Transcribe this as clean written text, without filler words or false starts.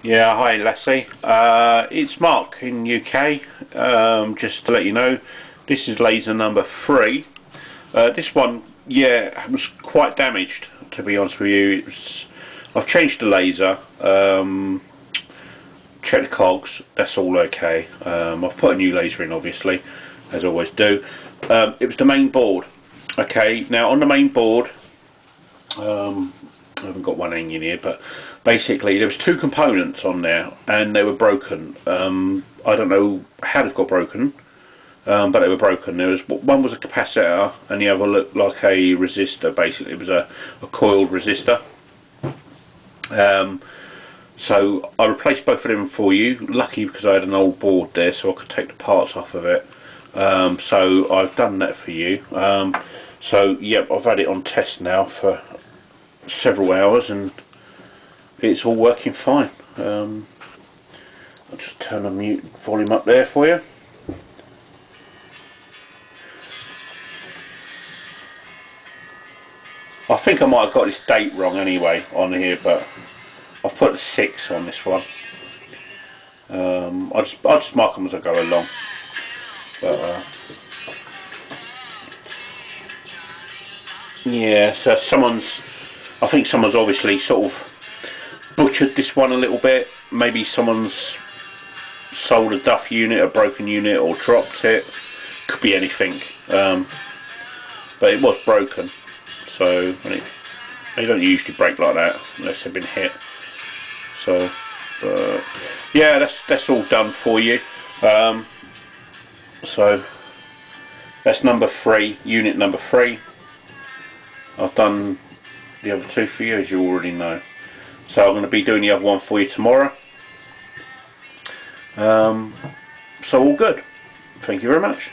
Yeah, hi Lassie. It's Mark in UK. Just to let you know, this is laser number 3. This one, yeah, was quite damaged, to be honest with you. I've changed the laser, checked the cogs, that's all okay. I've put a new laser in, obviously, as I always do. It was the main board. Okay, now on the main board, I haven't got one hanging here, but basically there was 2 components on there and they were broken. I don't know how they've got broken, but they were broken. There was one was a capacitor and the other looked like a resistor. Basically it was a coiled resistor. So I replaced both of them for you. Lucky because I had an old board there so I could take the parts off of it. So I've done that for you. So yep, I've had it on test now for several hours and it's all working fine. I'll just turn the mute volume up there for you. I think I might have got this date wrong anyway on here, but I've put the 6 on this one. I'll just mark them as I go along. But yeah, so I think someone's obviously sort of butchered this one a little bit. Maybe someone's sold a duff unit, a broken unit, or dropped it. Could be anything. But it was broken. So they don't usually break like that unless they've been hit. So yeah, that's all done for you. So that's number 3, unit number 3. I've done the other 2 for you, as you already know. So I'm going to be doing the other one for you tomorrow. So all good. Thank you very much.